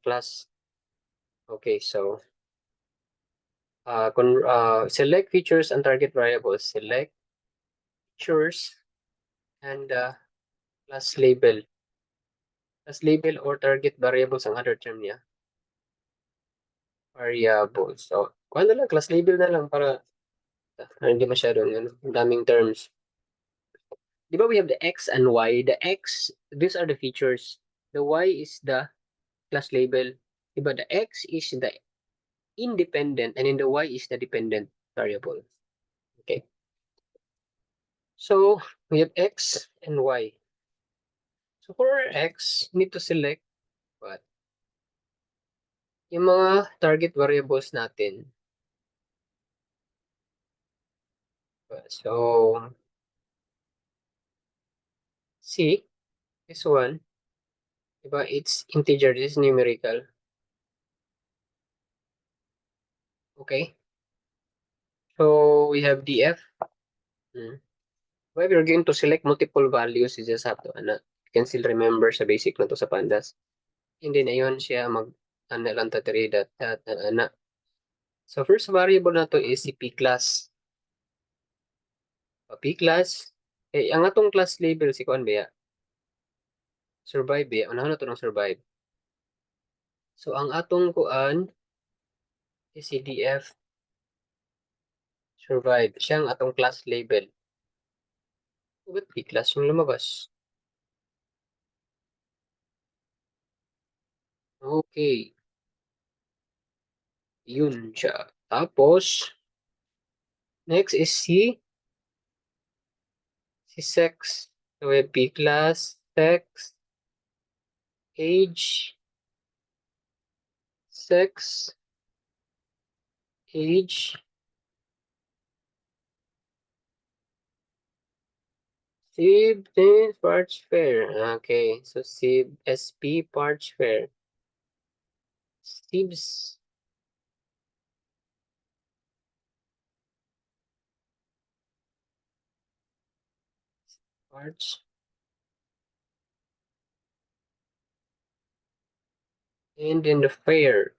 class. Okay, so select features and target variables. Select features and class label. Class label or target variables ang other term niya. Variables. So, kung ano lang, class label na lang para hindi masyadong daming terms. Di ba we have the X and Y? The X, these are the features. The Y is the class label. Diba? The X is the independent and then the Y is the dependent variable. Okay. So we have X and Y. So for our X, need to select what? Yung mga target variables natin. So C, this one, diba? It's integer, this is numerical. Okay. So we have DF. Well, we're going to select multiple values. You just have to, you can still remember sa basic na to sa pandas. And then, ayun siya lang tatiri ana. So, first variable na to is si P class. P class, ang atong class label si kuan ba? Survive ba? Unahan na to ng survive. So, ang atong kuan is si DF survive. Siya ang atong class label. Ba't P class yung lumabas? Okay. Yun siya. Tapos, next is si sex. So, we have P class, sex, age, sex, age, SIB, parts fair. Okay, so SIB, SP, parts fair. SIBs. Parts. And then the fair.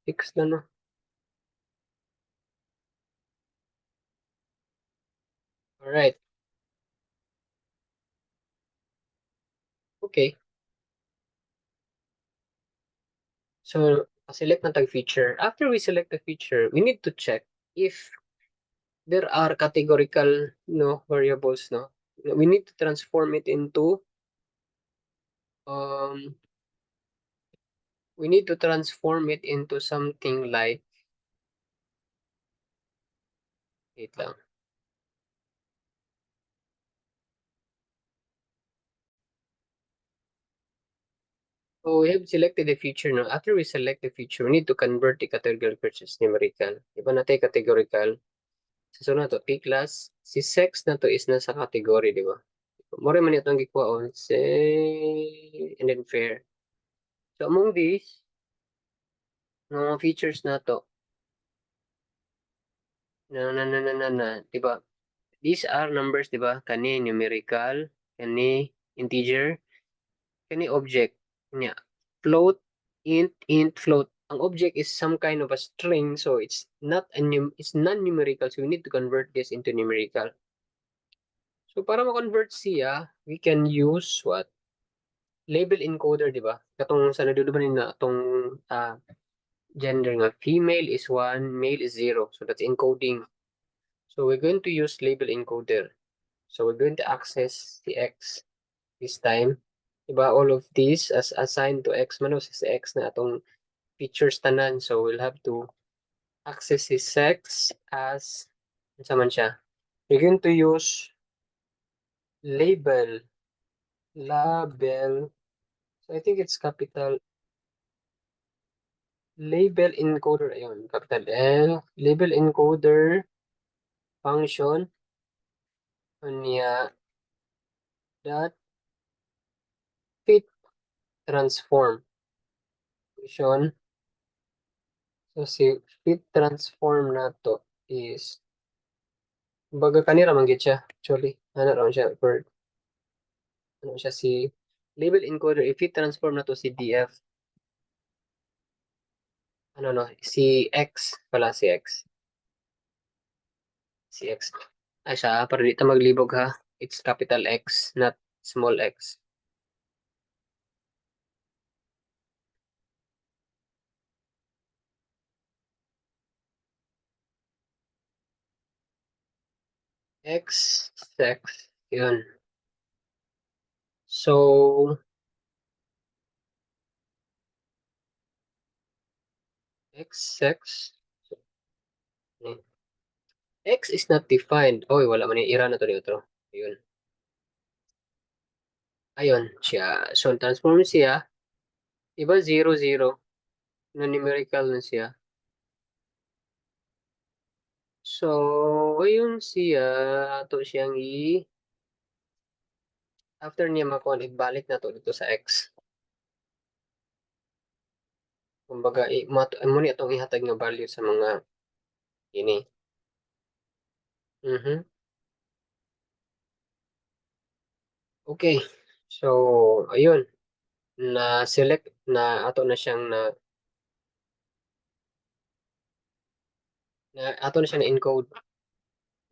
6 na no. Alright. Okay. So, select na tag feature. After we select the feature, we need to check if there are categorical variables, no? We need to transform it into something like, wait lang. So we have selected the feature now. After we select the feature, we need to convert the categorical purchase numerical. Iba natin categorical. Sa sunod to, P class. Si sex na to is nasa category, di ba? More man itong gikuha on say and then fair. So among these, mga features na to, di ba? These are numbers, di ba? Kani numerical, kani integer, kani object. Kanya, float, int, float. Ang object is some kind of a string, so it's it's non-numerical, so we need to convert this into numerical. So para ma-convert siya, we can use what? Label encoder, di ba? Katong sa naduduman na itong gender nga, female is 1, male is 0. So that's encoding. So we're going to use label encoder. So we're going to access the X this time. Diba, all of these as assigned to X man si X na atong features tanan. So we'll have to access his sex as ano man siya. We're going to use label. So I think it's capital. Label encoder. Ayun, capital L. Label encoder function. Niya dot fit transform. Function. So si fit transform na to is baga kanira man gid siya actually. Ano raman siya word. Ano siya si label encoder, if i-transform na to si DF, ano no, si X pala, si X. Si X. Ay siya, para dito maglibog ha. It's capital X, not small x. X, X, yun. So, X, X, X is not defined. Oy, wala man yung ira na to dito. Ayun. Ayun, siya. So, transform siya. Iba 0, 0. Na numerical na siya. So, ayun siya. Ato siyang after niya makuha, ibalik na to dito sa X. Kumbaga, mo ni itong ihatag nga value sa mga ini. Okay. So, ayun. Na-select na ato na siyang na ato na siyang na-encode.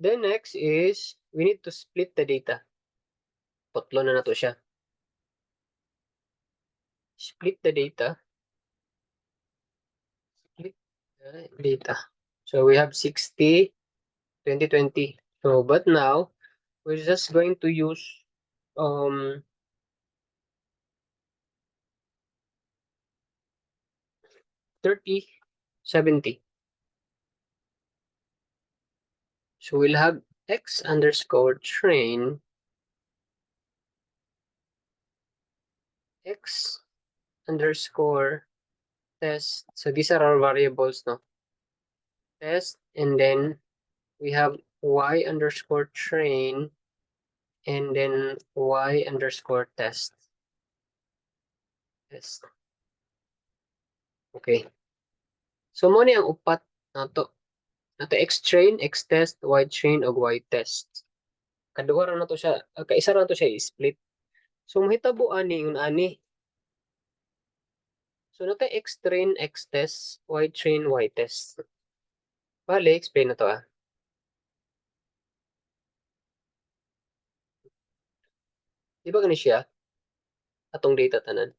Then next is we need to split the data. Potlo na nato siya. Split the data. Split the data. So we have 60, 20, 20. So but now we're just going to use 30, 70. So we'll have x underscore train x underscore test. So these are our variables, no? Test, and then we have y underscore train, and then y underscore test. Test. Okay. So mo ni ang upat nato. Nato x train, x test, y train, o y test. Kaduha ra na to siya, kaisa ra na to siya i-split. So mahitabo ani yung ani. So nato x train, x test, y train, y test. Bale, explain na to ah. Di ba gani siya? Atong data tanan.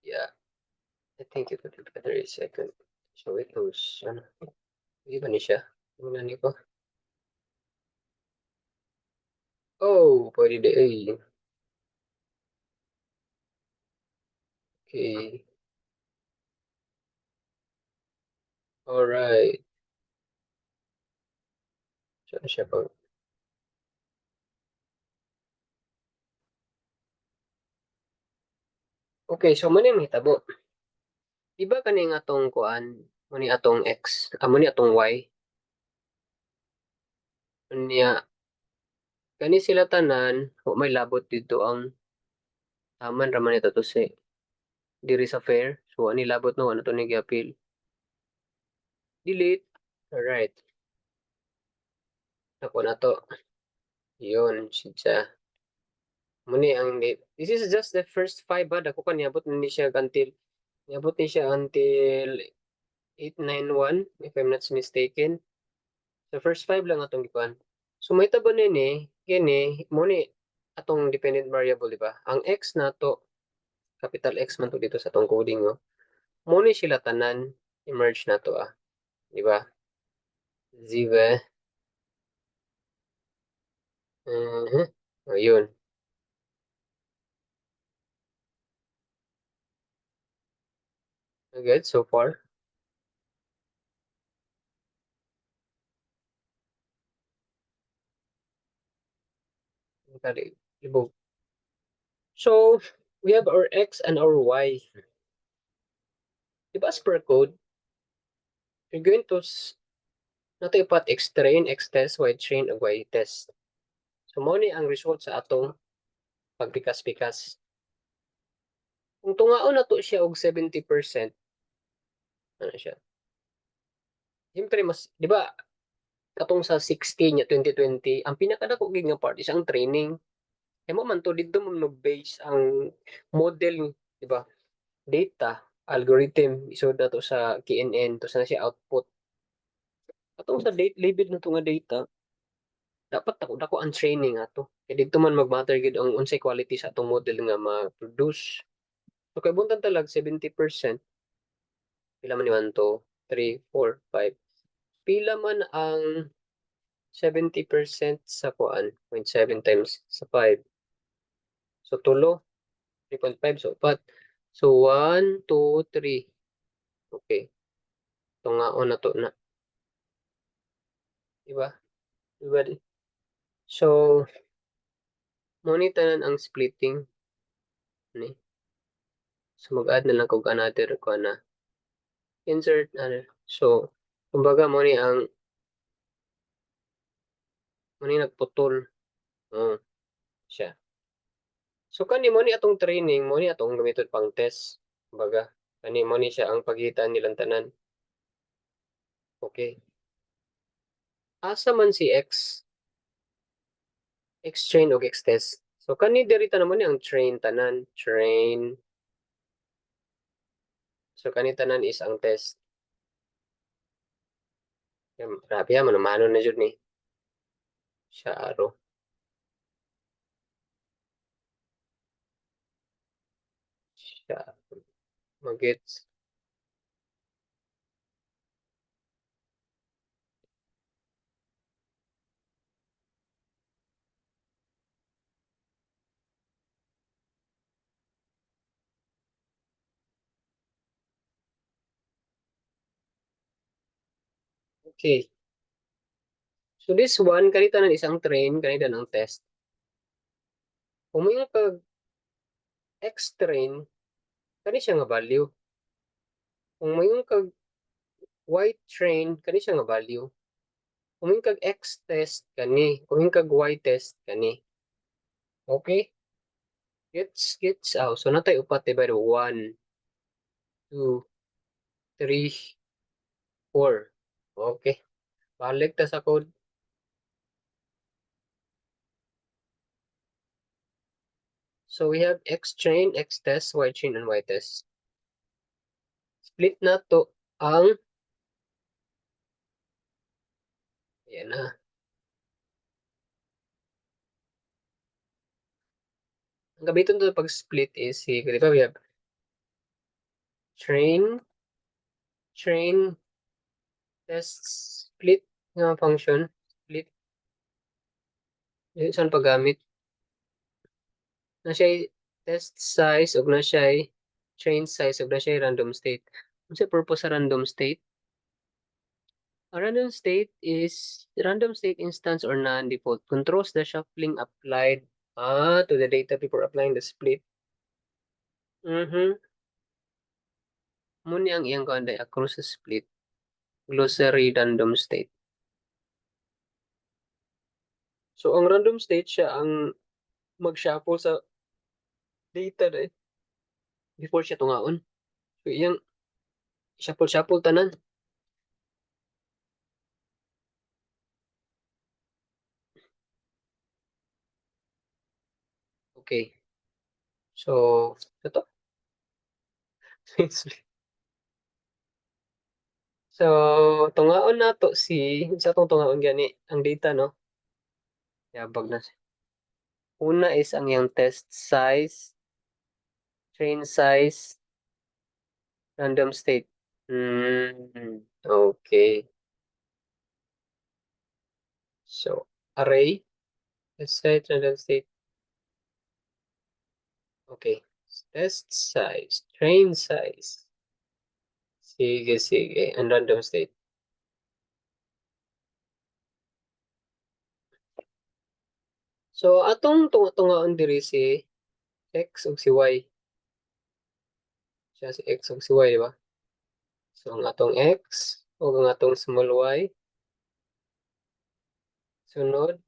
Yeah. I think it would be better a second. So it goes, ano. Di ba ni siya? Muna ni ko. Oh, pwede di. Ay. Okay. Alright. Saan siya pa? Okay, so muna yung hitabo. Di ba kaning atong kuan, muni atong x, muni atong y, niya, kani sila tanan, o may labot dito ang taman raman ito to si diri sa fair. So ani labot no ano to ni giapil. Delete. Alright. Ako na to. Yun, siya. Muni ang this is just the first five ba dako kan niabot ni siya until 891 if I'm not mistaken. So first five lang atong gikuan. So may tabo nini kini mo ni atong dependent variable di ba? Ang x nato capital X man to dito sa atong coding no. Mo ni sila tanan i-merge nato ah, di ba? Zive. Ayun. Good so far. Kali libog. So we have our x and our y. Di ba as per code, you're going to nato ipat x train, x test, y train, ug y test. So mo ni ang result sa atong pagpikas-pikas. Kung tungaon na to siya og 70%, ano siya? Siyempre mas, di ba, katong sa 16 nya 2020 ang pinakadako gid nga part is ang training. Kaya mo man to didto mo base ang model, di ba? Data, algorithm, isod na to sa KNN, to sa siya output. Atong sa date label na to nga data, dapat dako ang training ato. Kaya dito man mag-matter gid ang unsay quality sa atong model nga ma-produce. So kay buntan talag 70%, pila man ni 1, 2, 3, 4, 5. Pila man ang 70% sa kuan, 0.7 times sa 5. So tulo, 3.5, so 4. So 1, 2, 3. Okay. Tungaon na to na. Diba? Diba? So, muna tanan ang splitting. Ni. So, mag-add na lang kung another ko na. Insert, ano. So, kumbaga mo ni ang nagputol. Oh, siya. So, kani mo ni atong training, mo ni atong gamiton pang test. Kumbaga, kani mo ni siya ang pagitan nilang tanan. Okay. Asa man si X train o X test. So, kani dirita naman ni ang train tanan. Train. So, kani tanan is ang test. Grabe ya, manumano na dyan ni. Siya aro. Siya. Magets. Okay. So this one, kanita ng isang train, kanita ng test. Kung may pag X train, kani siya nga value. Kung may kag Y train, kani siya nga value. Kung may kag X test, kani. Kung may kag Y test, kani. Okay? Gets out. So natay upat, diba? 1, 2, 3, 4. Okay. Balik ta sa code. So we have X train, X test, Y train, and Y test. Split na to ang ayan na. Ang gamitin to pag split is si, di ba we have train test split nga function. Split. Yun saan paggamit. Na siya test size ug na siya train size ug na siya random state. Ano sa purpose sa random state? A random state is random state instance or non-default controls the shuffling applied to the data before applying the split. Muna ang iyang kuanday across the split. Glossary random state. So ang random state siya ang mag-shuffle sa data before siya tungaon. So iyang shuffle tanan. Okay. So, ito. So, tungaon na to sa tong tungaon gani ang data no. Yabag na siya. Una is ang yung test size, train size, random state. Okay. So, array, test size, random state. Okay. Test size, train size. Sige. And random state. So, atong tungaon diri si X ug si Y. Siya si X ug si Y, di ba? So, ang atong X ug ang atong small Y. Sunod,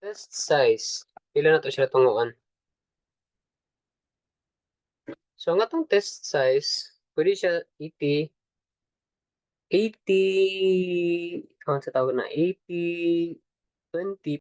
test size. Pila na to siya tunguan. So, ang atong test size, pwede siya 80 80 unsa tawag na 80, 20